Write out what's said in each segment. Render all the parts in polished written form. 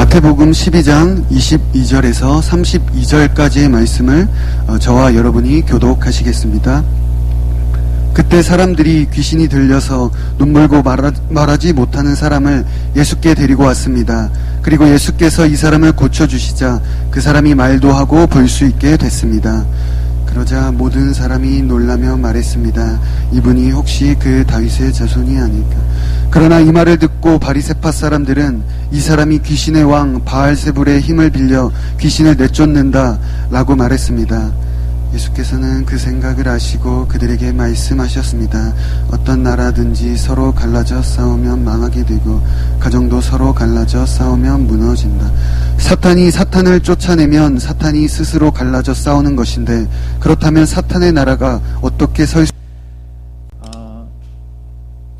마태복음 12장 22절에서 32절까지의 말씀을 저와 여러분이 교독하시겠습니다. 그때 사람들이 귀신이 들려서 눈물고 말하지 못하는 사람을 예수께 데리고 왔습니다. 그리고 예수께서 이 사람을 고쳐주시자 그 사람이 말도 하고 볼 수 있게 됐습니다. 그러자 모든 사람이 놀라며 말했습니다. 이분이 혹시 그 다윗의 자손이 아닐까? 그러나 이 말을 듣고 바리새파 사람들은 이 사람이 귀신의 왕 바알세불의 힘을 빌려 귀신을 내쫓는다 라고 말했습니다. 예수께서는 그 생각을 아시고 그들에게 말씀하셨습니다. 어떤 나라든지 서로 갈라져 싸우면 망하게 되고 가정도 서로 갈라져 싸우면 무너진다. 사탄이 사탄을 쫓아내면 사탄이 스스로 갈라져 싸우는 것인데 그렇다면 사탄의 나라가 어떻게 설 수...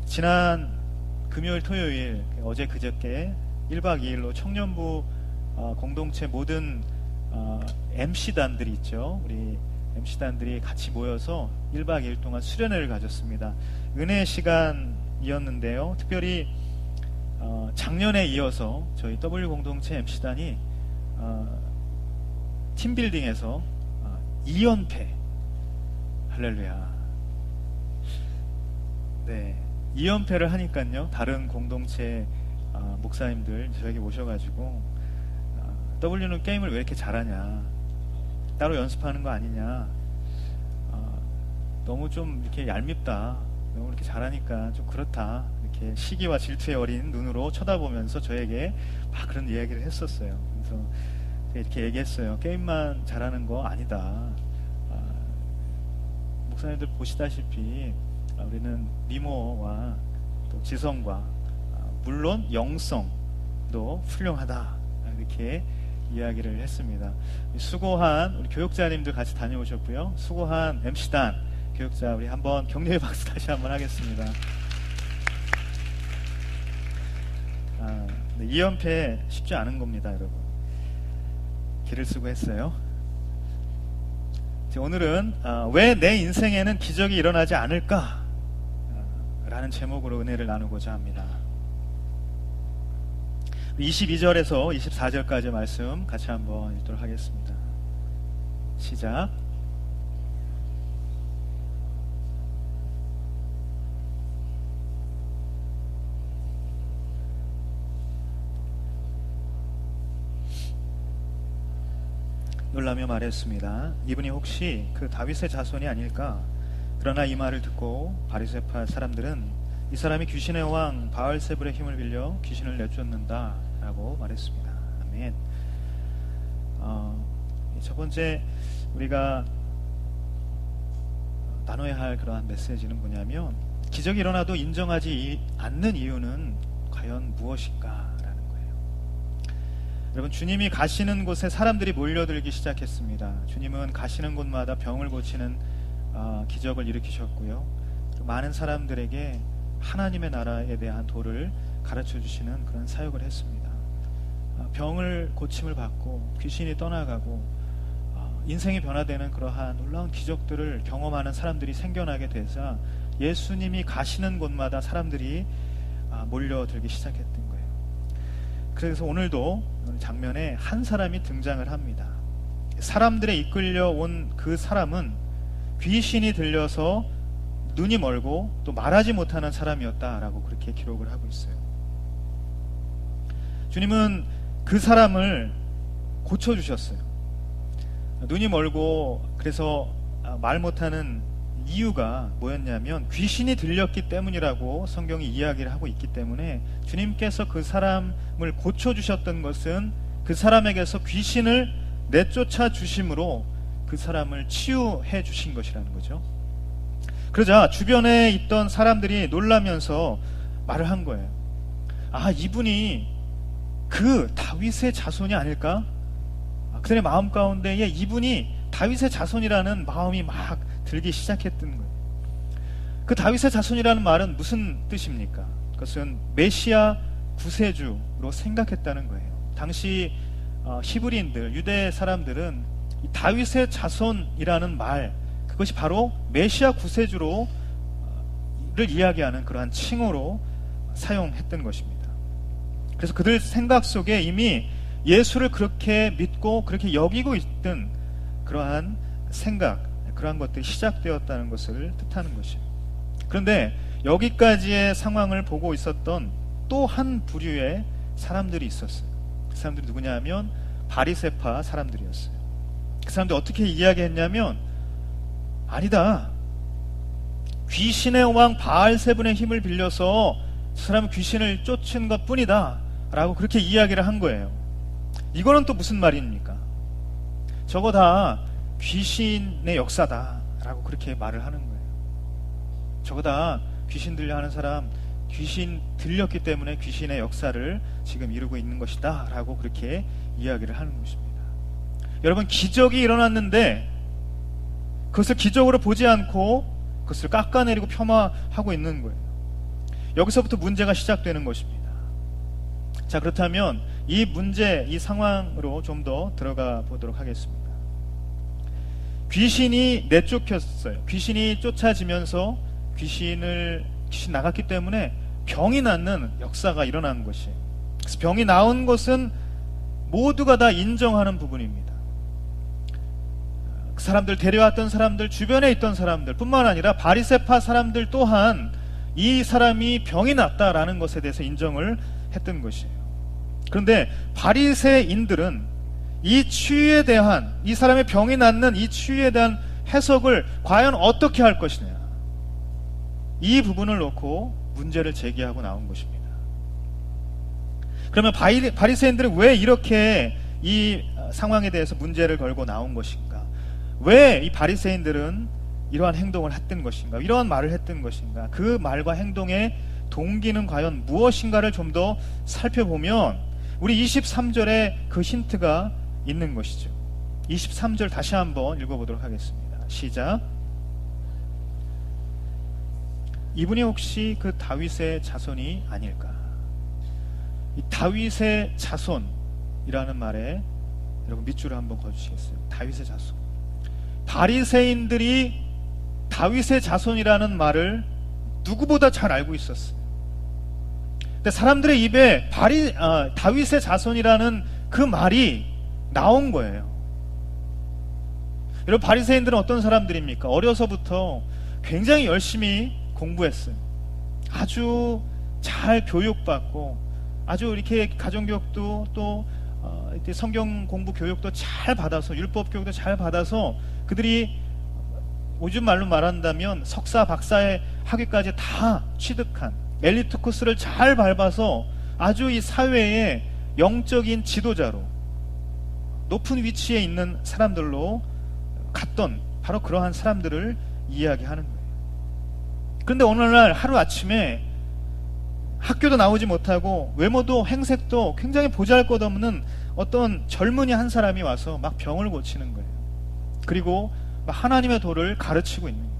지난 금요일 토요일 어제 그저께 1박 2일로 청년부 공동체 모든 MC단들이 있죠. 우리 MC단들이 같이 모여서 1박 2일 동안 수련회를 가졌습니다. 은혜의 시간이었는데요. 특별히 작년에 이어서 저희 W 공동체 MC단이 팀빌딩에서 2연패, 할렐루야. 네, 2연패를 하니까요. 다른 공동체 목사님들 저에게 오셔가지고 W는 게임을 왜 이렇게 잘하냐, 따로 연습하는 거 아니냐, 너무 좀 이렇게 얄밉다, 너무 이렇게 잘하니까 좀 그렇다, 이렇게 시기와 질투에 어린 눈으로 쳐다보면서 저에게 막 그런 이야기를 했었어요. 그래서 이렇게 얘기했어요. 게임만 잘하는 거 아니다. 목사님들 보시다시피 우리는 미모와 또 지성과 물론 영성도 훌륭하다, 이렇게 이야기를 했습니다. 수고한 우리 교육자님들 같이 다녀오셨고요. 수고한 MC단 교육자 우리 한번 격려의 박수 다시 한번 하겠습니다. 2연패 쉽지 않은 겁니다, 여러분. 기를 쓰고 했어요. 오늘은 왜 내 인생에는 기적이 일어나지 않을까? 라는 제목으로 은혜를 나누고자 합니다. 22절에서 24절까지 말씀 같이 한번 읽도록 하겠습니다. 시작. 놀라며 말했습니다. 이분이 혹시 그 다윗의 자손이 아닐까? 그러나 이 말을 듣고 바리새파 사람들은 이 사람이 귀신의 왕 바알세불의 힘을 빌려 귀신을 내쫓는다 라고 말했습니다. 아멘. 첫 번째 우리가 나눠야 할 그러한 메시지는 뭐냐면, 기적이 일어나도 인정하지 않는 이유는 과연 무엇일까 라는 거예요. 여러분, 주님이 가시는 곳에 사람들이 몰려들기 시작했습니다. 주님은 가시는 곳마다 병을 고치는 기적을 일으키셨고요. 많은 사람들에게 하나님의 나라에 대한 도를 가르쳐 주시는 그런 사역을 했습니다. 병을 고침을 받고 귀신이 떠나가고 인생이 변화되는 그러한 놀라운 기적들을 경험하는 사람들이 생겨나게 되자 예수님이 가시는 곳마다 사람들이 몰려들기 시작했던 거예요. 그래서 오늘도 장면에 한 사람이 등장을 합니다. 사람들에 이끌려 온 그 사람은 귀신이 들려서 눈이 멀고 또 말하지 못하는 사람이었다라고 그렇게 기록을 하고 있어요. 주님은 그 사람을 고쳐주셨어요. 눈이 멀고 그래서 말 못하는 이유가 뭐였냐면 귀신이 들렸기 때문이라고 성경이 이야기를 하고 있기 때문에 주님께서 그 사람을 고쳐주셨던 것은 그 사람에게서 귀신을 내쫓아 주심으로 그 사람을 치유해 주신 것이라는 거죠. 그러자 주변에 있던 사람들이 놀라면서 말을 한 거예요. 이분이 그 다윗의 자손이 아닐까? 그들의 마음 가운데에 이분이 다윗의 자손이라는 마음이 막 들기 시작했던 거예요. 그 다윗의 자손이라는 말은 무슨 뜻입니까? 그것은 메시아 구세주로 생각했다는 거예요. 당시 히브리인들, 유대 사람들은 이 다윗의 자손이라는 말, 그것이 바로 메시아 구세주를 이야기하는 그러한 칭호로 사용했던 것입니다. 그래서 그들 생각 속에 이미 예수를 그렇게 믿고 그렇게 여기고 있던 그러한 생각, 그러한 것들이 시작되었다는 것을 뜻하는 것이에요. 그런데 여기까지의 상황을 보고 있었던 또 한 부류의 사람들이 있었어요. 그 사람들이 누구냐 하면 바리새파 사람들이었어요. 그 사람들이 어떻게 이야기했냐면, 아니다, 귀신의 왕 바알세분의 힘을 빌려서 저 사람은 귀신을 쫓은 것 뿐이다 라고 그렇게 이야기를 한 거예요. 이거는 또 무슨 말입니까? 저거 다 귀신의 역사다 라고 그렇게 말을 하는 거예요. 저거 다 귀신 들려 하는 사람, 귀신 들렸기 때문에 귀신의 역사를 지금 이루고 있는 것이다 라고 그렇게 이야기를 하는 것입니다. 여러분, 기적이 일어났는데 그것을 기적으로 보지 않고 그것을 깎아내리고 폄하하고 있는 거예요. 여기서부터 문제가 시작되는 것입니다. 자, 그렇다면 이 문제, 이 상황으로 좀 더 들어가 보도록 하겠습니다. 귀신이 내쫓겼어요. 귀신이 쫓아지면서 귀신 나갔기 때문에 병이 낫는 역사가 일어나는 것이에요. 그래서 병이 나온 것은 모두가 다 인정하는 부분입니다. 그 사람들, 데려왔던 사람들, 주변에 있던 사람들 뿐만 아니라 바리새파 사람들 또한 이 사람이 병이 났다라는 것에 대해서 인정을 했던 것이에요. 그런데 바리새인들은 이 치유에 대한, 이 사람의 병이 낫는 이 치유에 대한 해석을 과연 어떻게 할 것이냐, 이 부분을 놓고 문제를 제기하고 나온 것입니다. 그러면 바리새인들은 왜 이렇게 이 상황에 대해서 문제를 걸고 나온 것인가? 왜 이 바리새인들은 이러한 행동을 했던 것인가? 이러한 말을 했던 것인가? 그 말과 행동의 동기는 과연 무엇인가를 좀 더 살펴보면 우리 23절에 그 힌트가 있는 것이죠. 23절 다시 한번 읽어보도록 하겠습니다. 시작. 이분이 혹시 그 다윗의 자손이 아닐까? 이 다윗의 자손이라는 말에 여러분 밑줄을 한번 그어주시겠어요? 다윗의 자손. 바리새인들이 다윗의 자손이라는 말을 누구보다 잘 알고 있었어요. 근데 사람들의 입에 다윗의 자손이라는 그 말이 나온 거예요. 여러분, 바리새인들은 어떤 사람들입니까? 어려서부터 굉장히 열심히 공부했어요. 아주 잘 교육받고, 아주 이렇게 가정교육도 또 성경 공부 교육도 잘 받아서, 율법 교육도 잘 받아서 그들이 요즘 말로 말한다면 석사, 박사의 학위까지 다 취득한 엘리트 코스를 잘 밟아서 아주 이 사회의 영적인 지도자로 높은 위치에 있는 사람들로 갔던 바로 그러한 사람들을 이야기하는 거예요. 그런데 어느 날 하루아침에 학교도 나오지 못하고 외모도 행색도 굉장히 보잘것없는 어떤 젊은이 한 사람이 와서 막 병을 고치는 거예요. 그리고 막 하나님의 도를 가르치고 있는 거예요.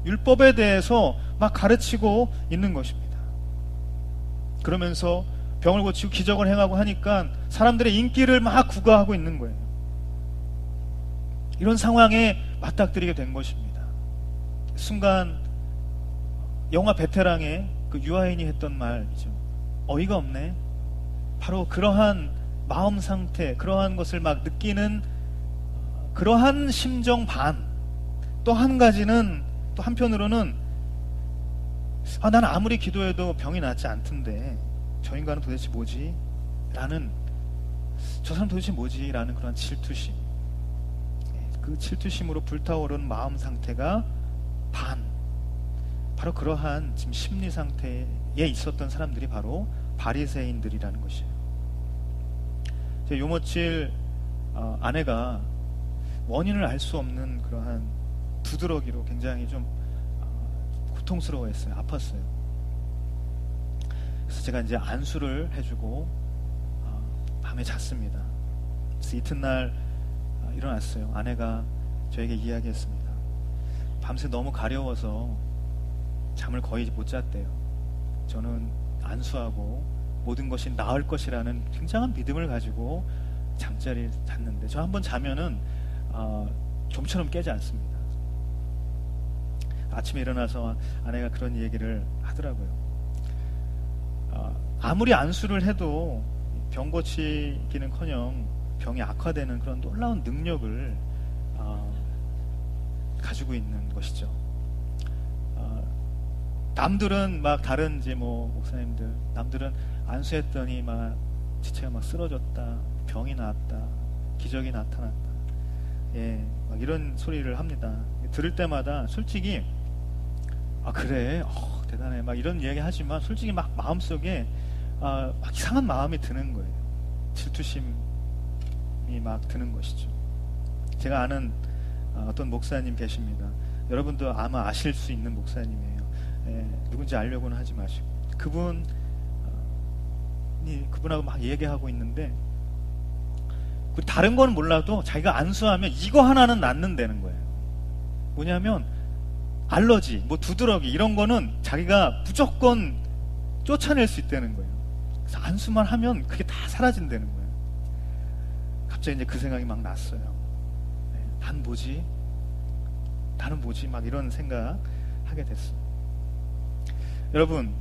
율법에 대해서 막 가르치고 있는 것입니다. 그러면서 병을 고치고 기적을 행하고 하니까 사람들의 인기를 막 구가하고 있는 거예요. 이런 상황에 맞닥뜨리게 된 것입니다. 순간 영화 베테랑의 그 유아인이 했던 말이죠. 어이가 없네. 바로 그러한 마음 상태, 그러한 것을 막 느끼는 그러한 심정 반. 또 한 가지는, 또 한편으로는 나는 아무리 기도해도 병이 낫지 않던데 저 인간은 도대체 뭐지? 라는, 저 사람 도대체 뭐지? 라는 그런 질투심. 그 질투심으로 불타오르는 마음 상태가 반. 바로 그러한 지금 심리 상태에 있었던 사람들이 바로 바리새인들이라는 것이에요. 제 요모칠 아내가 원인을 알 수 없는 그러한 두드러기로 굉장히 좀 고통스러워했어요. 아팠어요. 그래서 제가 이제 안수를 해주고 밤에 잤습니다. 그래서 이튿날 일어났어요. 아내가 저에게 이야기했습니다. 밤새 너무 가려워서 잠을 거의 못 잤대요. 저는 안수하고 모든 것이 나을 것이라는 굉장한 믿음을 가지고 잠자리를 잤는데, 저 한번 자면은 좀처럼 깨지 않습니다. 아침에 일어나서 아내가 그런 얘기를 하더라고요. 아무리 안수를 해도 병 고치기는커녕 병이 악화되는 그런 놀라운 능력을 가지고 있는 것이죠. 남들은 막 다른 이제 뭐 목사님들 남들은 안수했더니 막 지체가 막 쓰러졌다, 병이 나았다, 기적이 나타났다, 예, 막 이런 소리를 합니다. 들을 때마다 솔직히 그래, 대단해, 막 이런 이야기 하지만 솔직히 막 마음속에 막 이상한 마음이 드는 거예요. 질투심이 막 드는 것이죠. 제가 아는 어떤 목사님 계십니다. 여러분도 아마 아실 수 있는 목사님이에요. 누군지 알려고는 하지 마시고, 그분하고 막 얘기하고 있는데, 다른 건 몰라도 자기가 안수하면 이거 하나는 낫는다는 거예요. 뭐냐면 알러지, 뭐 두드러기 이런 거는 자기가 무조건 쫓아낼 수 있다는 거예요. 그래서 안수만 하면 그게 다 사라진다는 거예요. 갑자기 이제 그 생각이 막 났어요. 나는 뭐지? 막 이런 생각 하게 됐어요. 여러분,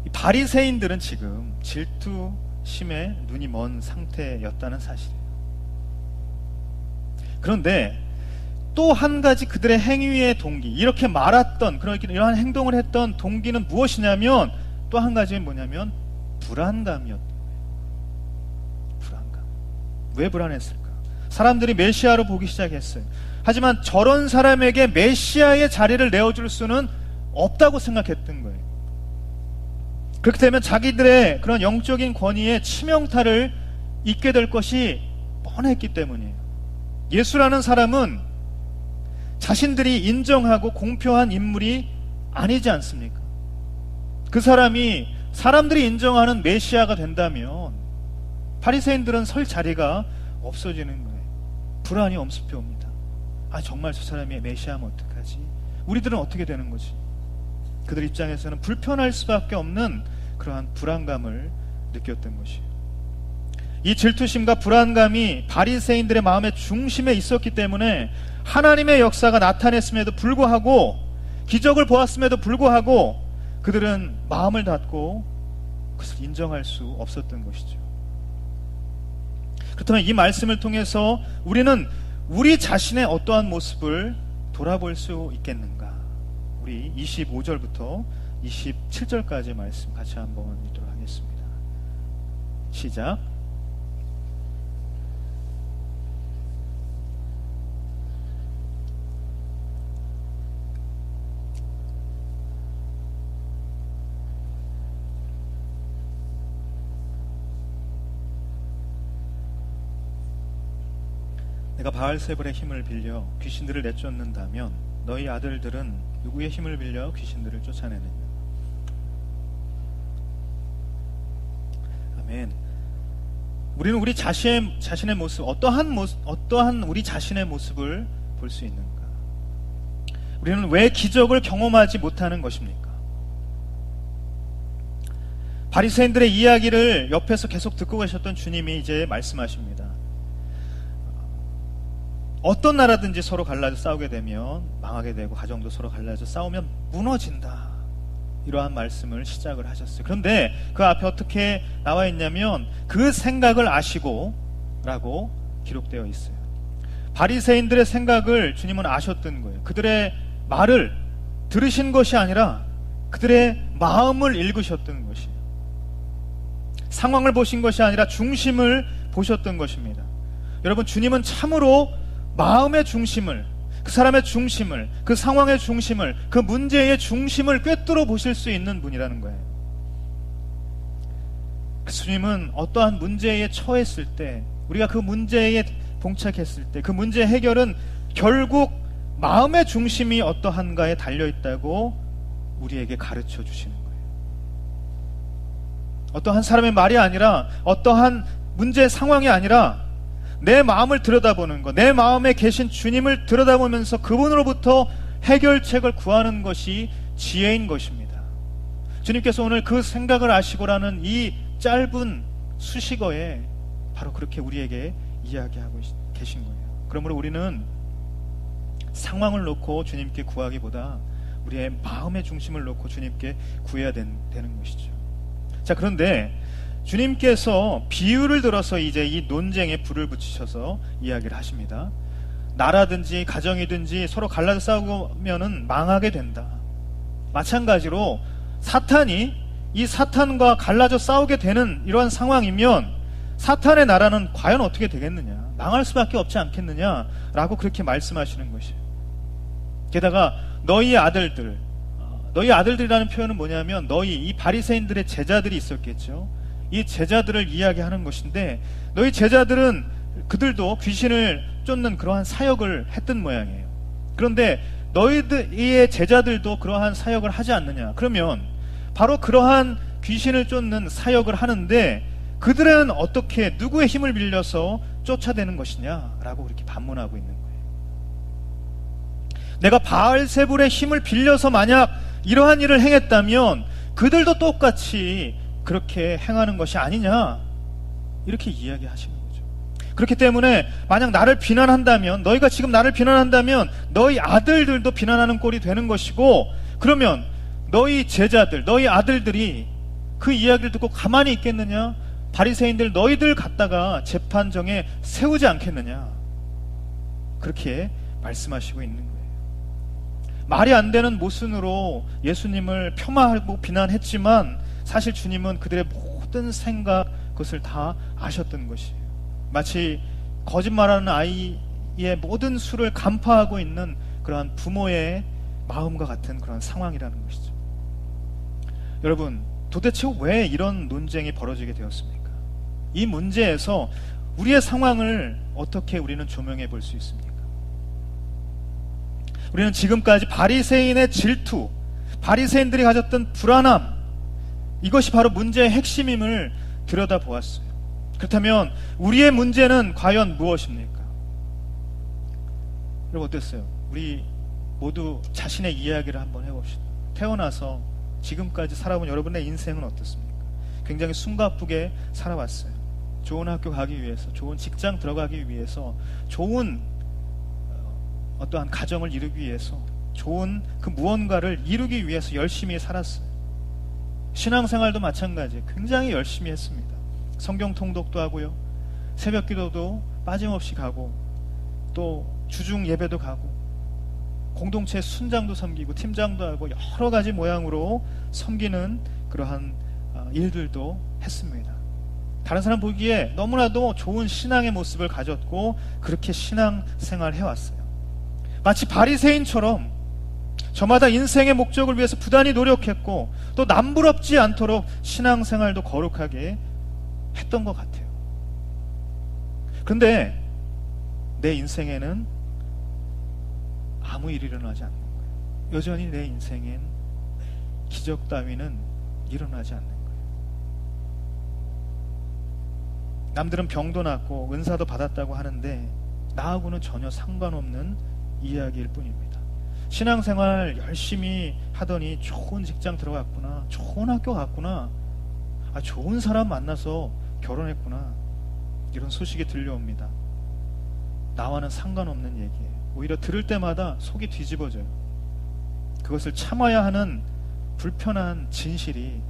이 바리새인들은 지금 질투심에 눈이 먼 상태였다는 사실이에요. 그런데 또 한 가지 그들의 행위의 동기, 이렇게 말았던, 이러한 행동을 했던 동기는 무엇이냐면, 또 한 가지는 뭐냐면 불안감이었던 거예요. 불안감. 왜 불안했을까? 사람들이 메시아로 보기 시작했어요. 하지만 저런 사람에게 메시아의 자리를 내어줄 수는 없다고 생각했던 거예요. 그렇게 되면 자기들의 그런 영적인 권위에 치명타를 입게 될 것이 뻔했기 때문이에요. 예수라는 사람은 자신들이 인정하고 공표한 인물이 아니지 않습니까? 그 사람이 사람들이 인정하는 메시아가 된다면 바리새인들은 설 자리가 없어지는 거예요. 불안이 엄습해 옵니다. 정말 저 사람이 메시아면 어떡하지? 우리들은 어떻게 되는 거지? 그들 입장에서는 불편할 수밖에 없는 그러한 불안감을 느꼈던 것이에요. 이 질투심과 불안감이 바리새인들의 마음의 중심에 있었기 때문에 하나님의 역사가 나타냈음에도 불구하고, 기적을 보았음에도 불구하고 그들은 마음을 닫고 그것을 인정할 수 없었던 것이죠. 그렇다면 이 말씀을 통해서 우리는 우리 자신의 어떠한 모습을 돌아볼 수 있겠는가? 우리 25절부터 27절까지의 말씀 같이 한번 읽도록 하겠습니다. 시작. 내가 바알세불의 힘을 빌려 귀신들을 내쫓는다면 너희 아들들은 누구의 힘을 빌려 귀신들을 쫓아내느냐? 아멘. 우리는 우리 자신의 모습, 어떠한 우리 자신의 모습을 볼 수 있는가? 우리는 왜 기적을 경험하지 못하는 것입니까? 바리새인들의 이야기를 옆에서 계속 듣고 계셨던 주님이 이제 말씀하십니다. 어떤 나라든지 서로 갈라져 싸우게 되면 망하게 되고, 가정도 서로 갈라져 싸우면 무너진다, 이러한 말씀을 시작을 하셨어요. 그런데 그 앞에 어떻게 나와 있냐면 그 생각을 아시고 라고 기록되어 있어요. 바리새인들의 생각을 주님은 아셨던 거예요. 그들의 말을 들으신 것이 아니라 그들의 마음을 읽으셨던 것이에요. 상황을 보신 것이 아니라 중심을 보셨던 것입니다. 여러분, 주님은 참으로 마음의 중심을, 그 사람의 중심을, 그 상황의 중심을, 그 문제의 중심을 꿰뚫어 보실 수 있는 분이라는 거예요. 주님은 어떠한 문제에 처했을 때, 우리가 그 문제에 봉착했을 때, 그 문제 해결은 결국 마음의 중심이 어떠한가에 달려있다고 우리에게 가르쳐 주시는 거예요. 어떠한 사람의 말이 아니라, 어떠한 문제의 상황이 아니라 내 마음을 들여다보는 것, 내 마음에 계신 주님을 들여다보면서 그분으로부터 해결책을 구하는 것이 지혜인 것입니다. 주님께서 오늘 그 생각을 아시고라는 이 짧은 수식어에 바로 그렇게 우리에게 이야기하고 계신 거예요. 그러므로 우리는 상황을 놓고 주님께 구하기보다 우리의 마음의 중심을 놓고 주님께 구해야 되는 것이죠. 자, 그런데 주님께서 비유를 들어서 이제 이 논쟁에 불을 붙이셔서 이야기를 하십니다. 나라든지 가정이든지 서로 갈라져 싸우면은 망하게 된다. 마찬가지로 사탄이 이 사탄과 갈라져 싸우게 되는 이러한 상황이면 사탄의 나라는 과연 어떻게 되겠느냐, 망할 수밖에 없지 않겠느냐라고 그렇게 말씀하시는 것이에요. 게다가 너희 아들들이라는 표현은 뭐냐면 너희 이 바리새인들의 제자들이 있었겠죠. 이 제자들을 이야기하는 것인데, 너희 제자들은 그들도 귀신을 쫓는 그러한 사역을 했던 모양이에요. 그런데 너희의 제자들도 그러한 사역을 하지 않느냐? 그러면 바로 그러한 귀신을 쫓는 사역을 하는데 그들은 어떻게 누구의 힘을 빌려서 쫓아대는 것이냐라고 그렇게 반문하고 있는 거예요. 내가 바알세불의 힘을 빌려서 만약 이러한 일을 행했다면 그들도 똑같이 그렇게 행하는 것이 아니냐, 이렇게 이야기하시는 거죠. 그렇기 때문에 만약 나를 비난한다면, 너희가 지금 나를 비난한다면 너희 아들들도 비난하는 꼴이 되는 것이고, 그러면 너희 제자들, 너희 아들들이 그 이야기를 듣고 가만히 있겠느냐? 바리새인들 너희들 갖다가 재판정에 세우지 않겠느냐? 그렇게 말씀하시고 있는 거예요. 말이 안 되는 모순으로 예수님을 폄하하고 비난했지만 사실 주님은 그들의 모든 생각, 그것을 다 아셨던 것이에요. 마치 거짓말하는 아이의 모든 수를 간파하고 있는 그러한 부모의 마음과 같은 그런 상황이라는 것이죠. 여러분, 도대체 왜 이런 논쟁이 벌어지게 되었습니까? 이 문제에서 우리의 상황을 어떻게 우리는 조명해 볼 수 있습니까? 우리는 지금까지 바리새인의 질투, 바리새인들이 가졌던 불안함, 이것이 바로 문제의 핵심임을 들여다보았어요. 그렇다면 우리의 문제는 과연 무엇입니까? 여러분 어땠어요? 우리 모두 자신의 이야기를 한번 해봅시다. 태어나서 지금까지 살아본 여러분의 인생은 어떻습니까? 굉장히 숨가쁘게 살아왔어요. 좋은 학교 가기 위해서, 좋은 직장 들어가기 위해서, 좋은 어떠한 가정을 이루기 위해서, 좋은 그 무언가를 이루기 위해서 열심히 살았어요. 신앙생활도 마찬가지예요. 굉장히 열심히 했습니다. 성경 통독도 하고요, 새벽 기도도 빠짐없이 가고, 또 주중 예배도 가고, 공동체 순장도 섬기고 팀장도 하고 여러 가지 모양으로 섬기는 그러한 일들도 했습니다. 다른 사람 보기에 너무나도 좋은 신앙의 모습을 가졌고 그렇게 신앙생활을 해왔어요. 마치 바리새인처럼 저마다 인생의 목적을 위해서 부단히 노력했고 또 남부럽지 않도록 신앙생활도 거룩하게 했던 것 같아요. 그런데 내 인생에는 아무 일이 일어나지 않는 거예요. 여전히 내 인생엔 기적 따위는 일어나지 않는 거예요. 남들은 병도 낫고 은사도 받았다고 하는데 나하고는 전혀 상관없는 이야기일 뿐입니다. 신앙생활 열심히 하더니 좋은 직장 들어갔구나, 좋은 학교 갔구나, 좋은 사람 만나서 결혼했구나, 이런 소식이 들려옵니다. 나와는 상관없는 얘기예요. 오히려 들을 때마다 속이 뒤집어져요. 그것을 참아야 하는 불편한 진실이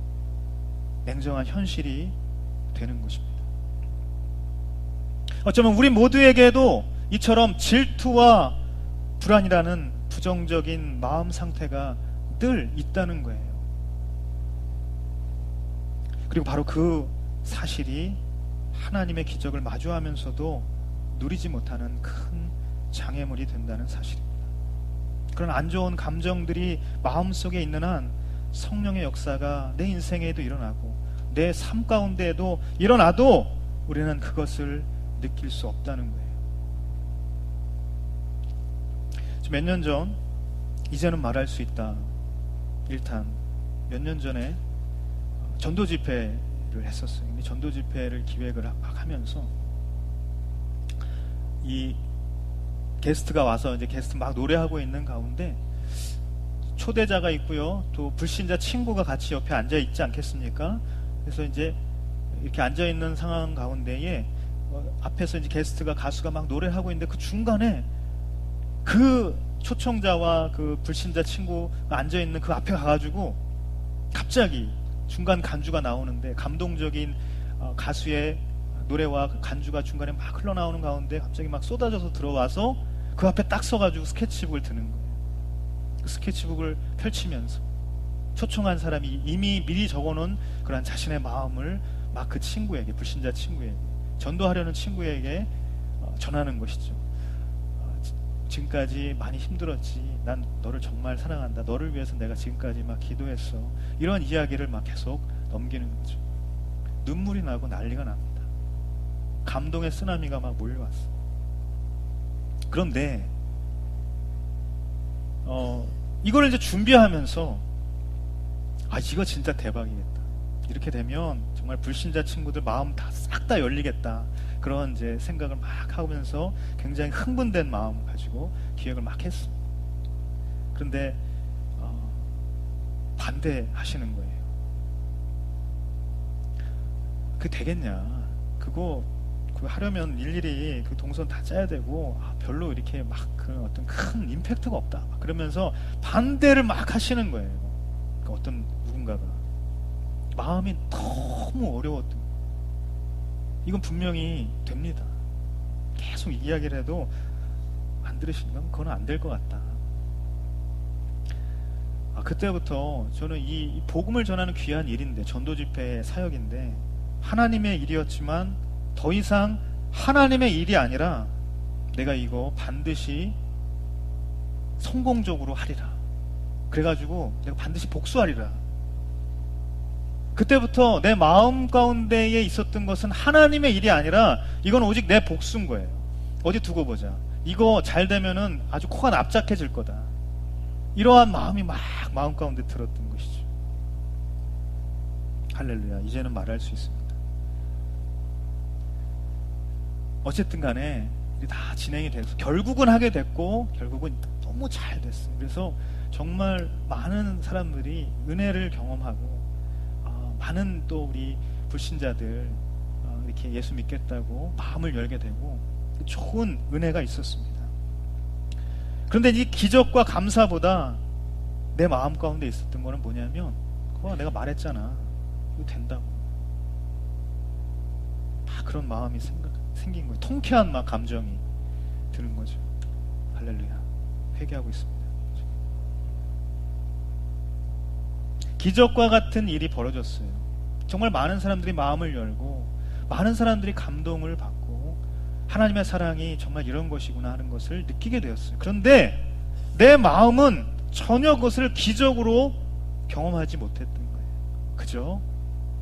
냉정한 현실이 되는 것입니다. 어쩌면 우리 모두에게도 이처럼 질투와 불안이라는 부정적인 마음 상태가 늘 있다는 거예요. 그리고 바로 그 사실이 하나님의 기적을 마주하면서도 누리지 못하는 큰 장애물이 된다는 사실입니다. 그런 안 좋은 감정들이 마음속에 있는 한 성령의 역사가 내 인생에도 일어나고 내 삶 가운데에도 일어나도 우리는 그것을 느낄 수 없다는 거예요. 몇 년 전, 이제는 말할 수 있다 1탄 몇 년 전에 전도 집회를 했었어요. 근데 전도 집회를 기획을 막 하면서 이 게스트가 와서 이제 게스트 막 노래하고 있는 가운데 초대자가 있고요, 또 불신자 친구가 같이 옆에 앉아 있지 않겠습니까? 그래서 이제 이렇게 앉아 있는 상황 가운데에 앞에서 이제 게스트가, 가수가 막 노래하고 있는데 그 중간에 그 초청자와 그 불신자 친구가 앉아 있는 그 앞에 가가지고 갑자기 중간 간주가 나오는데 감동적인 가수의 노래와 간주가 중간에 막 흘러나오는 가운데 갑자기 막 쏟아져서 들어와서 그 앞에 딱 서가지고 스케치북을 드는 거예요. 그 스케치북을 펼치면서 초청한 사람이 이미 미리 적어놓은 그런 자신의 마음을 막 그 친구에게, 불신자 친구에게, 전도하려는 친구에게 전하는 것이죠. 지금까지 많이 힘들었지. 난 너를 정말 사랑한다. 너를 위해서 내가 지금까지 막 기도했어. 이런 이야기를 막 계속 넘기는 거죠. 눈물이 나고 난리가 납니다. 감동의 쓰나미가 막 몰려왔어. 그런데 이걸 이제 준비하면서 이거 진짜 대박이겠다. 이렇게 되면 정말 불신자 친구들 마음 싹 다 열리겠다. 그런 이제 생각을 막 하면서 굉장히 흥분된 마음을 가지고 기획을 막 했어. 그런데 반대하시는 거예요. 그게 되겠냐? 그거 하려면 일일이 그 동선 다 짜야 되고 별로 이렇게 막 그런 어떤 큰 임팩트가 없다. 그러면서 반대를 막 하시는 거예요. 그러니까 어떤 누군가가 마음이 너무 어려웠던 거예요. 이건 분명히 됩니다. 계속 이야기를 해도 안 들으시니까 그건 안 될 것 같다. 그때부터 저는 이 복음을 전하는 귀한 일인데, 전도 집회의 사역인데 하나님의 일이었지만 더 이상 하나님의 일이 아니라 내가 이거 반드시 성공적으로 하리라. 그래가지고 내가 반드시 복수하리라. 그때부터 내 마음 가운데에 있었던 것은 하나님의 일이 아니라 이건 오직 내 복수인 거예요. 어디 두고 보자. 이거 잘 되면은 아주 코가 납작해질 거다. 이러한 마음이 막 마음 가운데 들었던 것이죠. 할렐루야. 이제는 말할 수 있습니다. 어쨌든 간에 다 진행이 돼서 결국은 하게 됐고, 결국은 너무 잘 됐어요. 그래서 정말 많은 사람들이 은혜를 경험하고, 많은 또 우리 불신자들 이렇게 예수 믿겠다고 마음을 열게 되고 좋은 은혜가 있었습니다. 그런데 이 기적과 감사보다 내 마음 가운데 있었던 거는 뭐냐면, 그거 내가 말했잖아. 이거 된다고. 그런 마음이 생긴 거예요. 통쾌한 막 감정이 드는 거죠. 할렐루야. 회개하고 있습니다. 기적과 같은 일이 벌어졌어요. 정말 많은 사람들이 마음을 열고, 많은 사람들이 감동을 받고, 하나님의 사랑이 정말 이런 것이구나 하는 것을 느끼게 되었어요. 그런데 내 마음은 전혀 그것을 기적으로 경험하지 못했던 거예요. 그죠?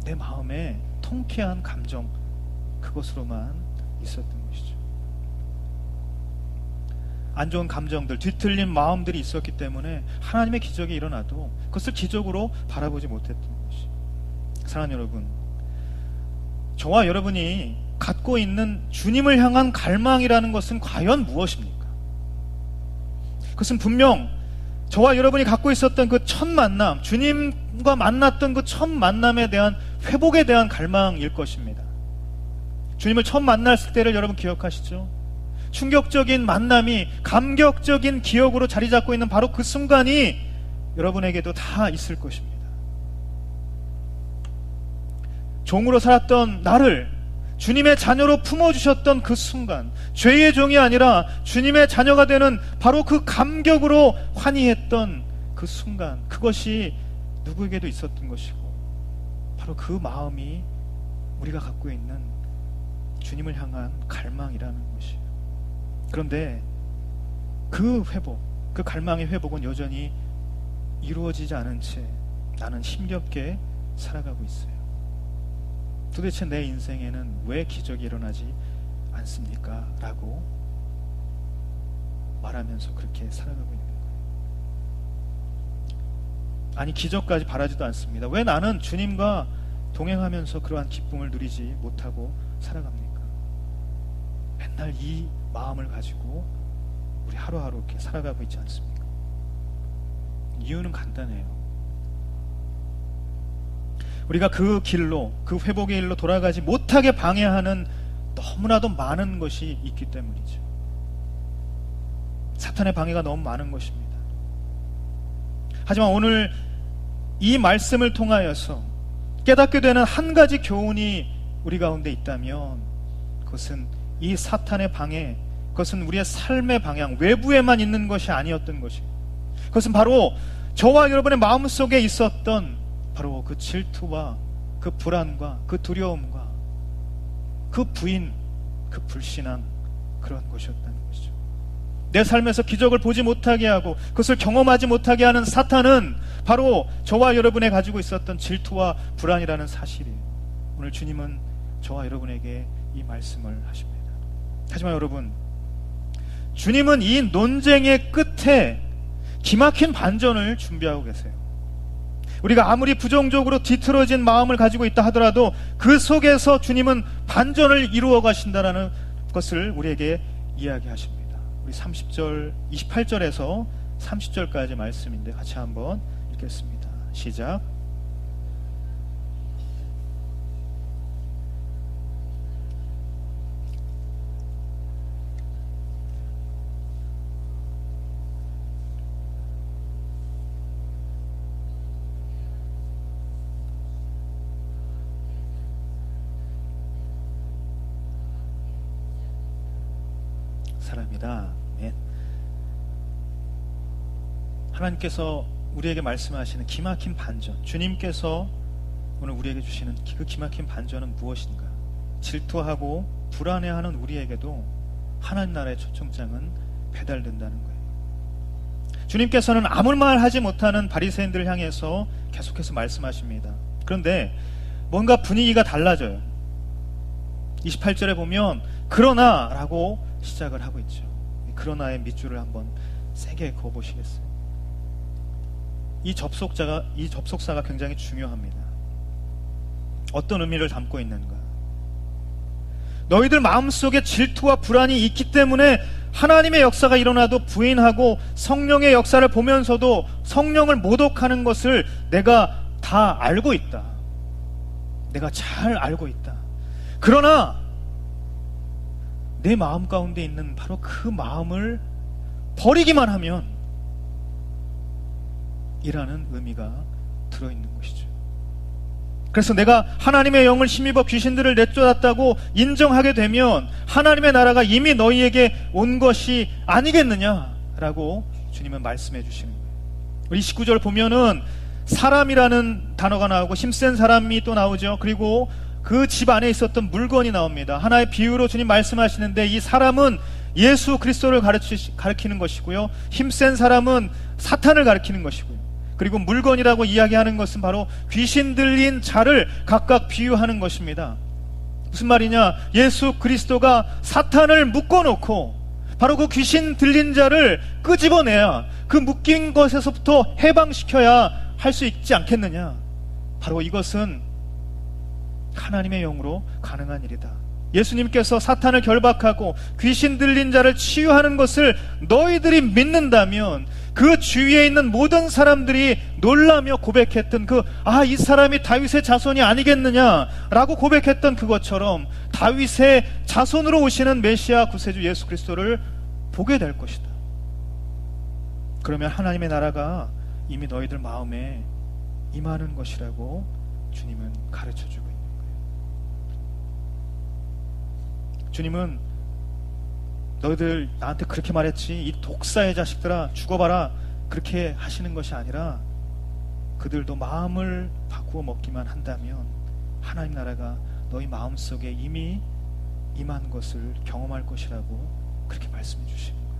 내 마음에 통쾌한 감정, 그것으로만 있었던 것이죠. 안 좋은 감정들, 뒤틀린 마음들이 있었기 때문에 하나님의 기적이 일어나도 그것을 기적으로 바라보지 못했던 것이. 사랑하는 여러분, 저와 여러분이 갖고 있는 주님을 향한 갈망이라는 것은 과연 무엇입니까? 그것은 분명 저와 여러분이 갖고 있었던 그 첫 만남, 주님과 만났던 그 첫 만남에 대한 회복에 대한 갈망일 것입니다. 주님을 처음 만났을 때를 여러분 기억하시죠? 충격적인 만남이 감격적인 기억으로 자리 잡고 있는 바로 그 순간이 여러분에게도 다 있을 것입니다. 종으로 살았던 나를 주님의 자녀로 품어주셨던 그 순간, 죄의 종이 아니라 주님의 자녀가 되는 바로 그 감격으로 환희했던 그 순간, 그것이 누구에게도 있었던 것이고, 바로 그 마음이 우리가 갖고 있는 주님을 향한 갈망이라는 것이에요. 그런데 그 회복, 그 갈망의 회복은 여전히 이루어지지 않은 채 나는 힘겹게 살아가고 있어요. 도대체 내 인생에는 왜 기적이 일어나지 않습니까? 라고 말하면서 그렇게 살아가고 있는 거예요. 아니, 기적까지 바라지도 않습니다. 왜 나는 주님과 동행하면서 그러한 기쁨을 누리지 못하고 살아갑니까? 맨날 이 마음을 가지고 우리 하루하루 이렇게 살아가고 있지 않습니까? 이유는 간단해요. 우리가 그 길로, 그 회복의 길로 돌아가지 못하게 방해하는 너무나도 많은 것이 있기 때문이죠. 사탄의 방해가 너무 많은 것입니다. 하지만 오늘 이 말씀을 통하여서 깨닫게 되는 한 가지 교훈이 우리 가운데 있다면 그것은 이 사탄의 방해, 그것은 우리의 삶의 방향, 외부에만 있는 것이 아니었던 것이에요. 그것은 바로 저와 여러분의 마음속에 있었던 바로 그 질투와 그 불안과 그 두려움과 그 부인, 그 불신앙, 그런 것이었다는 것이죠. 내 삶에서 기적을 보지 못하게 하고 그것을 경험하지 못하게 하는 사탄은 바로 저와 여러분이 가지고 있었던 질투와 불안이라는 사실이에요. 오늘 주님은 저와 여러분에게 이 말씀을 하십니다. 하지만 여러분, 주님은 이 논쟁의 끝에 기막힌 반전을 준비하고 계세요. 우리가 아무리 부정적으로 뒤틀어진 마음을 가지고 있다 하더라도 그 속에서 주님은 반전을 이루어 가신다라는 것을 우리에게 이야기하십니다. 우리 30절, 28절에서 30절까지 말씀인데 같이 한번 읽겠습니다. 시작. 사람이다. 아멘. 하나님께서 우리에게 말씀하시는 기막힌 반전, 주님께서 오늘 우리에게 주시는 그 기막힌 반전은 무엇인가? 질투하고 불안해하는 우리에게도 하나님 나라의 초청장은 배달된다는 거예요. 주님께서는 아무 말 하지 못하는 바리새인들을 향해서 계속해서 말씀하십니다. 그런데 뭔가 분위기가 달라져요. 28절에 보면 그러나 라고 시작을 하고 있죠. 그러나의 밑줄을 한번 세게 그어보시겠어요? 이 접속사가 굉장히 중요합니다. 어떤 의미를 담고 있는가? 너희들 마음속에 질투와 불안이 있기 때문에 하나님의 역사가 일어나도 부인하고 성령의 역사를 보면서도 성령을 모독하는 것을 내가 다 알고 있다. 내가 잘 알고 있다. 그러나 내 마음 가운데 있는 바로 그 마음을 버리기만 하면 이라는 의미가 들어있는 것이죠. 그래서 내가 하나님의 영을 힘입어 귀신들을 내쫓았다고 인정하게 되면 하나님의 나라가 이미 너희에게 온 것이 아니겠느냐라고 주님은 말씀해 주시는 거예요. 우리 19절 보면은 사람이라는 단어가 나오고 힘센 사람이 또 나오죠. 그리고 그 집 안에 있었던 물건이 나옵니다. 하나의 비유로 주님 말씀하시는데 이 사람은 예수 그리스도를 가리키는 것이고요, 힘센 사람은 사탄을 가리키는 것이고요, 그리고 물건이라고 이야기하는 것은 바로 귀신 들린 자를 각각 비유하는 것입니다. 무슨 말이냐? 예수 그리스도가 사탄을 묶어놓고 바로 그 귀신 들린 자를 끄집어내야, 그 묶인 것에서부터 해방시켜야 할 수 있지 않겠느냐? 바로 이것은 하나님의 영으로 가능한 일이다. 예수님께서 사탄을 결박하고 귀신 들린 자를 치유하는 것을 너희들이 믿는다면 그 주위에 있는 모든 사람들이 놀라며 고백했던 이 사람이 다윗의 자손이 아니겠느냐라고 고백했던 그것처럼 다윗의 자손으로 오시는 메시아 구세주 예수 그리스도를 보게 될 것이다. 그러면 하나님의 나라가 이미 너희들 마음에 임하는 것이라고 주님은 가르쳐주고 있는 거예요. 주님은 너희들 나한테 그렇게 말했지, 이 독사의 자식들아 죽어봐라, 그렇게 하시는 것이 아니라 그들도 마음을 바꾸어 먹기만 한다면 하나님 나라가 너희 마음속에 이미 임한 것을 경험할 것이라고 그렇게 말씀해 주시는 거예요.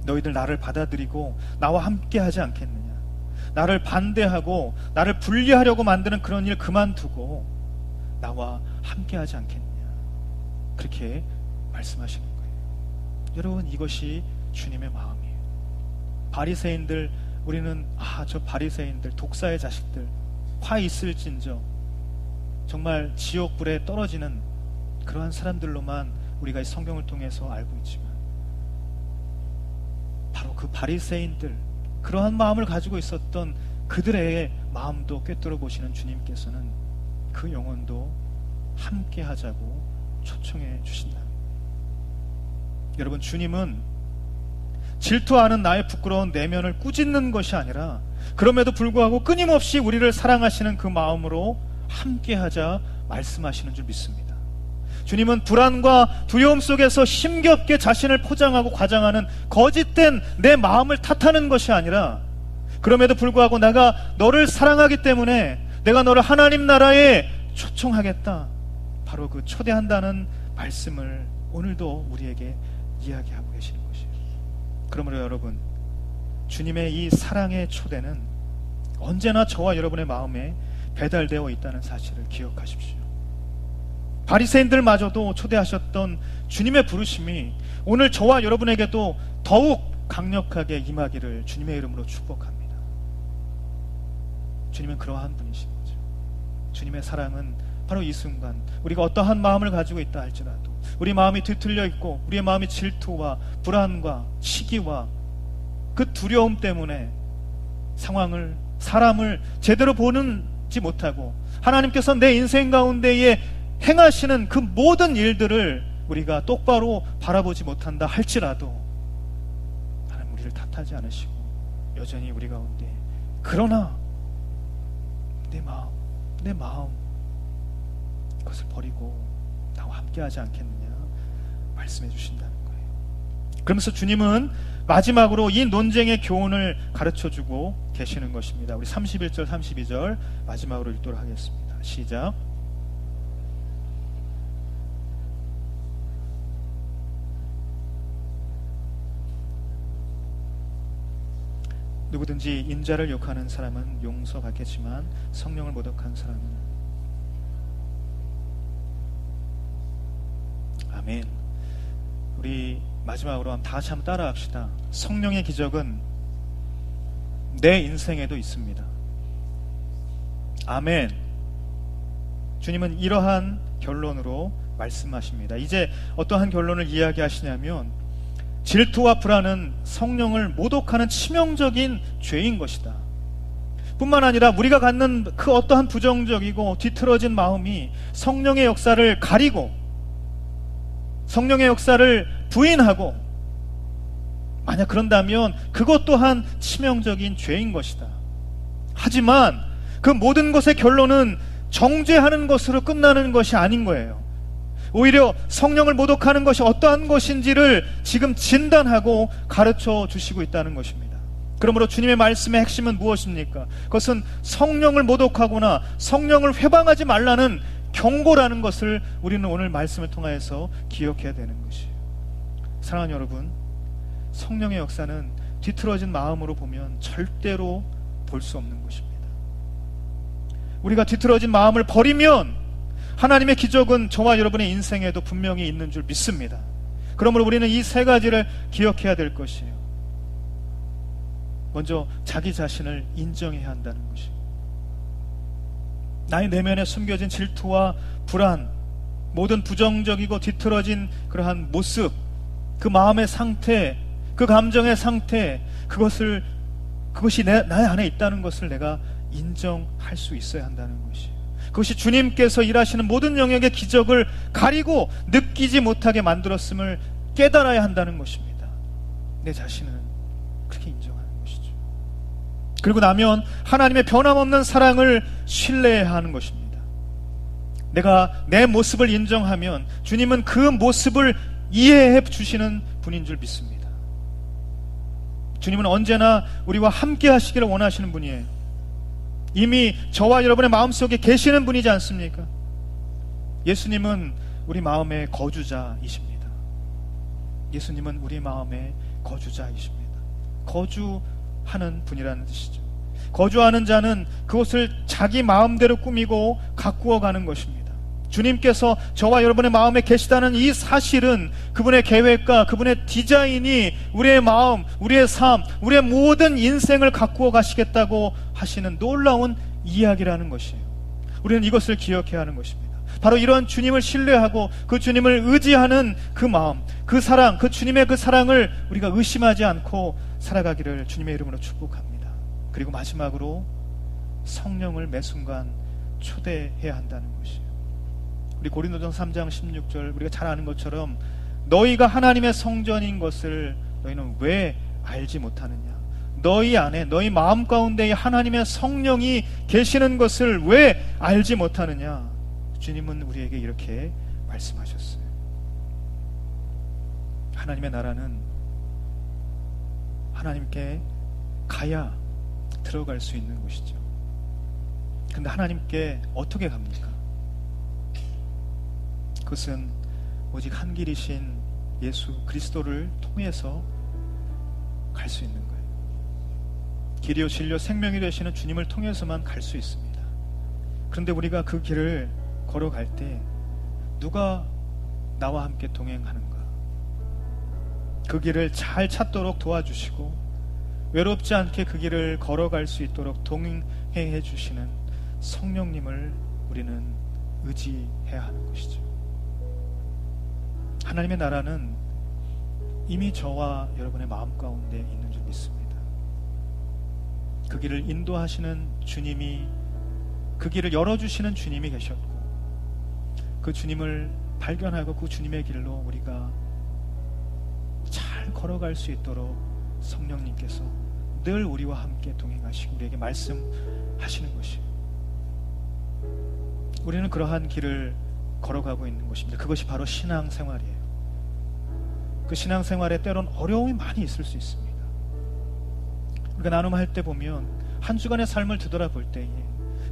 너희들 나를 받아들이고 나와 함께 하지 않겠느냐? 나를 반대하고 나를 분리하려고 만드는 그런 일 그만두고 나와 함께 하지 않겠느냐? 그렇게 말씀하시는 거예요. 여러분, 이것이 주님의 마음이에요. 바리새인들, 우리는 저 바리새인들, 독사의 자식들, 화 있을진저 정말 지옥불에 떨어지는 그러한 사람들로만 우리가 이 성경을 통해서 알고 있지만 바로 그 바리새인들, 그러한 마음을 가지고 있었던 그들의 마음도 꿰뚫어 보시는 주님께서는 그 영혼도 함께 하자고 초청해 주신다. 여러분, 주님은 질투하는 나의 부끄러운 내면을 꾸짖는 것이 아니라 그럼에도 불구하고 끊임없이 우리를 사랑하시는 그 마음으로 함께하자 말씀하시는 줄 믿습니다. 주님은 불안과 두려움 속에서 힘겹게 자신을 포장하고 과장하는 거짓된 내 마음을 탓하는 것이 아니라, 그럼에도 불구하고 내가 너를 사랑하기 때문에 내가 너를 하나님 나라에 초청하겠다, 바로 그 초대한다는 말씀을 오늘도 우리에게 이야기하고 계시는 것이에요. 그러므로 여러분, 주님의 이 사랑의 초대는 언제나 저와 여러분의 마음에 배달되어 있다는 사실을 기억하십시오. 바리새인들마저도 초대하셨던 주님의 부르심이 오늘 저와 여러분에게도 더욱 강력하게 임하기를 주님의 이름으로 축복합니다. 주님은 그러한 분이신 거죠. 주님의 사랑은 바로 이 순간 우리가 어떠한 마음을 가지고 있다 할지라도, 우리 마음이 뒤틀려 있고 우리의 마음이 질투와 불안과 시기와 그 두려움 때문에 상황을, 사람을 제대로 보지 못하고 하나님께서 내 인생 가운데에 행하시는 그 모든 일들을 우리가 똑바로 바라보지 못한다 할지라도 하나님 우리를 탓하지 않으시고 여전히 우리 가운데, 그러나 내 마음 그것을 버리고 나와 함께하지 않겠느냐 말씀해 주신다는 거예요. 그러면서 주님은 마지막으로 이 논쟁의 교훈을 가르쳐주고 계시는 것입니다. 우리 31절 32절 마지막으로 읽도록 하겠습니다. 시작. 누구든지 인자를 욕하는 사람은 용서받겠지만 성령을 모독한 사람은, 아멘. 우리 마지막으로 다 같이 한번 따라 합시다. 성령의 기적은 내 인생에도 있습니다. 아멘. 주님은 이러한 결론으로 말씀하십니다. 이제 어떠한 결론을 이야기하시냐면, 질투와 불안은 성령을 모독하는 치명적인 죄인 것이다. 뿐만 아니라 우리가 갖는 그 어떠한 부정적이고 뒤틀어진 마음이 성령의 역사를 가리고 성령의 역사를 부인하고, 만약 그런다면 그것 또한 치명적인 죄인 것이다. 하지만 그 모든 것의 결론은 정죄하는 것으로 끝나는 것이 아닌 거예요. 오히려 성령을 모독하는 것이 어떠한 것인지를 지금 진단하고 가르쳐 주시고 있다는 것입니다. 그러므로 주님의 말씀의 핵심은 무엇입니까? 그것은 성령을 모독하거나 성령을 회방하지 말라는 경고라는 것을 우리는 오늘 말씀을 통해서 기억해야 되는 것이에요. 사랑하는 여러분, 성령의 역사는 뒤틀어진 마음으로 보면 절대로 볼 수 없는 것입니다. 우리가 뒤틀어진 마음을 버리면 하나님의 기적은 저와 여러분의 인생에도 분명히 있는 줄 믿습니다. 그러므로 우리는 이 세 가지를 기억해야 될 것이에요. 먼저 자기 자신을 인정해야 한다는 것이에요. 나의 내면에 숨겨진 질투와 불안, 모든 부정적이고 뒤틀어진 그러한 모습, 그 마음의 상태, 그 감정의 상태, 그것이 나의 안에 있다는 것을 내가 인정할 수 있어야 한다는 것이에요. 그것이 주님께서 일하시는 모든 영역의 기적을 가리고 느끼지 못하게 만들었음을 깨달아야 한다는 것입니다. 내 자신은 그렇게 인정하는 것이죠. 그리고 나면 하나님의 변함없는 사랑을 신뢰해야 하는 것입니다. 내가 내 모습을 인정하면 주님은 그 모습을 이해해 주시는 분인 줄 믿습니다. 주님은 언제나 우리와 함께 하시기를 원하시는 분이에요. 이미 저와 여러분의 마음속에 계시는 분이지 않습니까? 예수님은 우리 마음의 거주자이십니다. 예수님은 우리 마음의 거주자이십니다. 거주하는 분이라는 뜻이죠. 거주하는 자는 그것을 자기 마음대로 꾸미고 가꾸어 가는 것입니다. 주님께서 저와 여러분의 마음에 계시다는 이 사실은 그분의 계획과 그분의 디자인이 우리의 마음, 우리의 삶, 우리의 모든 인생을 가꾸어 가시겠다고 하시는 놀라운 이야기라는 것이에요. 우리는 이것을 기억해야 하는 것입니다. 바로 이런 주님을 신뢰하고 그 주님을 의지하는 그 마음, 그 사랑, 그 주님의 그 사랑을 우리가 의심하지 않고 살아가기를 주님의 이름으로 축복합니다. 그리고 마지막으로 성령을 매 순간 초대해야 한다는 것이에요. 우리 고린도전서 3장 16절 우리가 잘 아는 것처럼 너희가 하나님의 성전인 것을 너희는 왜 알지 못하느냐? 너희 안에, 너희 마음 가운데 하나님의 성령이 계시는 것을 왜 알지 못하느냐? 주님은 우리에게 이렇게 말씀하셨어요. 하나님의 나라는 하나님께 가야 들어갈 수 있는 곳이죠. 근데 하나님께 어떻게 갑니까? 그것은 오직 한 길이신 예수 그리스도를 통해서 갈 수 있는 거예요. 길이요 진리요 생명이 되시는 주님을 통해서만 갈 수 있습니다. 그런데 우리가 그 길을 걸어갈 때 누가 나와 함께 동행하는가? 그 길을 잘 찾도록 도와주시고 외롭지 않게 그 길을 걸어갈 수 있도록 동행해 주시는 성령님을 우리는 의지해야 하는 것이죠. 하나님의 나라는 이미 저와 여러분의 마음 가운데 있는 줄 믿습니다. 그 길을 인도하시는 주님이, 그 길을 열어주시는 주님이 계셨고, 그 주님을 발견하고 그 주님의 길로 우리가 잘 걸어갈 수 있도록 성령님께서 늘 우리와 함께 동행하시고 우리에게 말씀하시는 것이에요. 우리는 그러한 길을 걸어가고 있는 것입니다. 그것이 바로 신앙생활이에요. 그 신앙생활에 때론 어려움이 많이 있을 수 있습니다. 우리가 나눔할 때 보면 한 주간의 삶을 되돌아볼 때에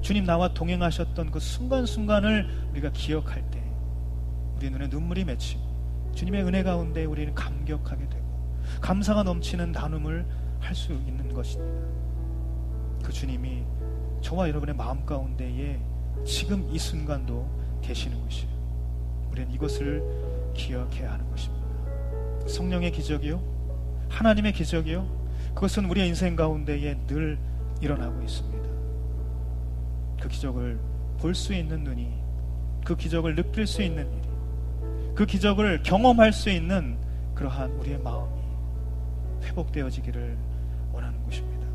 주님 나와 동행하셨던 그 순간순간을 우리가 기억할 때 우리 눈에 눈물이 맺히고 주님의 은혜 가운데 우리는 감격하게 되고 감사가 넘치는 나눔을 할 수 있는 것입니다. 그 주님이 저와 여러분의 마음 가운데에 지금 이 순간도 계시는 것이에요. 우리는 이것을 기억해야 하는 것입니다. 성령의 기적이요, 하나님의 기적이요, 그것은 우리의 인생 가운데에 늘 일어나고 있습니다. 그 기적을 볼 수 있는 눈이, 그 기적을 느낄 수 있는 일이, 그 기적을 경험할 수 있는 그러한 우리의 마음이 회복되어지기를 원하는 것입니다.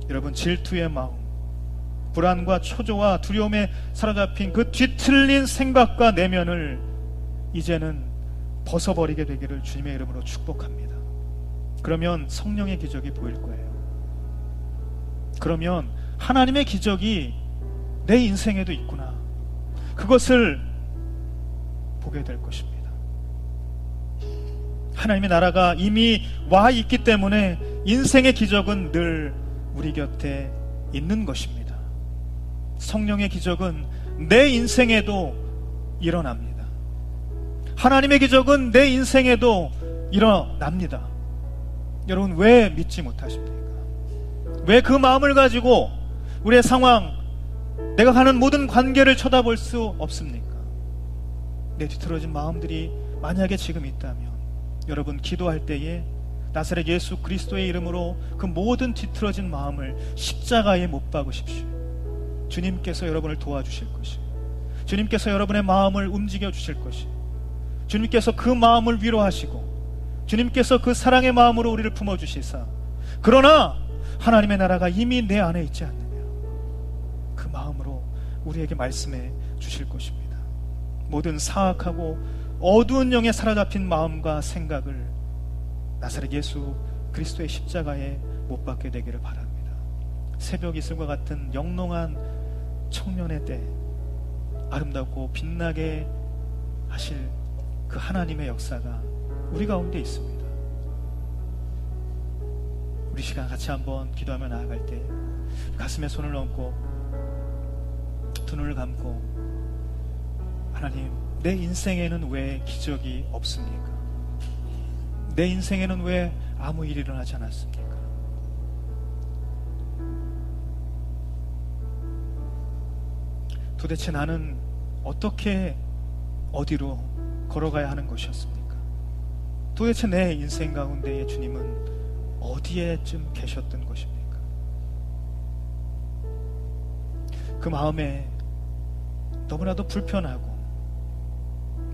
여러분, 질투의 마음, 불안과 초조와 두려움에 사로잡힌 그 뒤틀린 생각과 내면을 이제는 벗어버리게 되기를 주님의 이름으로 축복합니다. 그러면 성령의 기적이 보일 거예요. 그러면 하나님의 기적이 내 인생에도 있구나, 그것을 보게 될 것입니다. 하나님의 나라가 이미 와 있기 때문에 인생의 기적은 늘 우리 곁에 있는 것입니다. 성령의 기적은 내 인생에도 일어납니다. 하나님의 기적은 내 인생에도 일어납니다. 여러분, 왜 믿지 못하십니까? 왜 그 마음을 가지고 우리의 상황, 내가 가는 모든 관계를 쳐다볼 수 없습니까? 내 뒤틀어진 마음들이 만약에 지금 있다면 여러분, 기도할 때에 나사렛 예수 그리스도의 이름으로 그 모든 뒤틀어진 마음을 십자가에 못 박으십시오. 주님께서 여러분을 도와주실 것이에요. 주님께서 여러분의 마음을 움직여 주실 것이에요. 주님께서 그 마음을 위로하시고 주님께서 그 사랑의 마음으로 우리를 품어주시사, 그러나 하나님의 나라가 이미 내 안에 있지 않느냐, 그 마음으로 우리에게 말씀해 주실 것입니다. 모든 사악하고 어두운 영에 사로잡힌 마음과 생각을 나사렛 예수 그리스도의 십자가에 못 박게 되기를 바랍니다. 새벽 이슬과 같은 영롱한 청년의 때 아름답고 빛나게 하실 그 하나님의 역사가 우리 가운데 있습니다. 우리 시간 같이 한번 기도하며 나아갈 때 가슴에 손을 얹고 두 눈을 감고, 하나님, 내 인생에는 왜 기적이 없습니까? 내 인생에는 왜 아무 일이 일어나지 않았습니까? 도대체 나는 어떻게 어디로 걸어가야 하는 것이었습니까? 도대체 내 인생 가운데에 주님은 어디에쯤 계셨던 것입니까? 그 마음에 너무나도 불편하고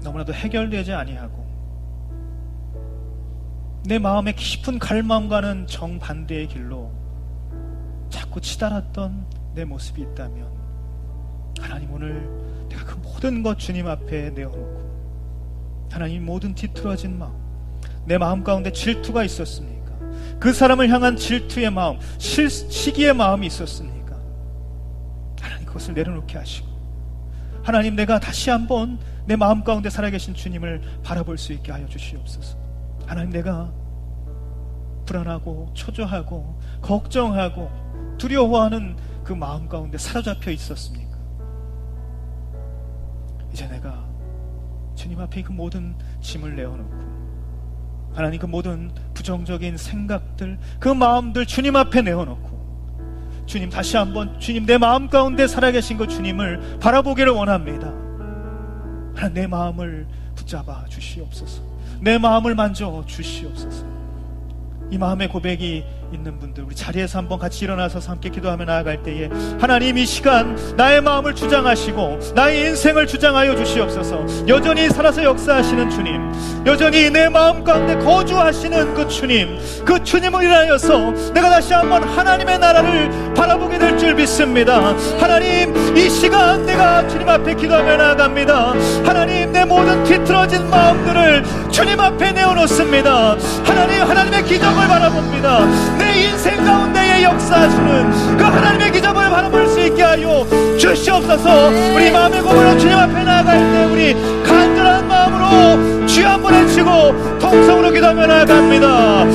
너무나도 해결되지 아니하고 내 마음의 깊은 갈망과는 정반대의 길로 자꾸 치달았던 내 모습이 있다면, 하나님, 오늘 내가 그 모든 것 주님 앞에 내어놓고, 하나님, 모든 뒤틀어진 마음, 내 마음 가운데 질투가 있었습니까? 그 사람을 향한 질투의 마음, 시기의 마음이 있었습니까? 하나님, 그것을 내려놓게 하시고, 하나님, 내가 다시 한번 내 마음 가운데 살아계신 주님을 바라볼 수 있게 하여 주시옵소서. 하나님, 내가 불안하고 초조하고 걱정하고 두려워하는 그 마음 가운데 사로잡혀 있었습니까? 이제 내가 주님 앞에 그 모든 짐을 내어놓고, 하나님, 그 모든 부정적인 생각들, 그 마음들 주님 앞에 내어놓고, 주님, 다시 한번 주님, 내 마음 가운데 살아계신 그 주님을 바라보기를 원합니다. 하나님, 내 마음을 붙잡아 주시옵소서. 내 마음을 만져 주시옵소서. 이 마음의 고백이 있는 분들, 우리 자리에서 한번 같이 일어나서 함께 기도하며 나아갈 때에, 하나님, 이 시간 나의 마음을 주장하시고 나의 인생을 주장하여 주시옵소서. 여전히 살아서 역사하시는 주님, 여전히 내 마음 가운데 거주하시는 그 주님, 그 주님을 인하여서 내가 다시 한번 하나님의 나라를 바라보게 될 줄 믿습니다. 하나님, 이 시간 내가 주님 앞에 기도하며 나아갑니다. 하나님, 내 모든 뒤틀어진 마음들을 주님 앞에 내어놓습니다. 하나님, 하나님의 기적을 바라봅니다. 내 인생 가운데에 역사하시는 그 하나님의 기적을 바라볼 수 있게 하여 주시옵소서. 우리 마음의 고백으로 주님 앞에 나아갈 때 우리 간절한 마음으로 주여 한번 외치고 통성으로 기도하며 나아갑니다.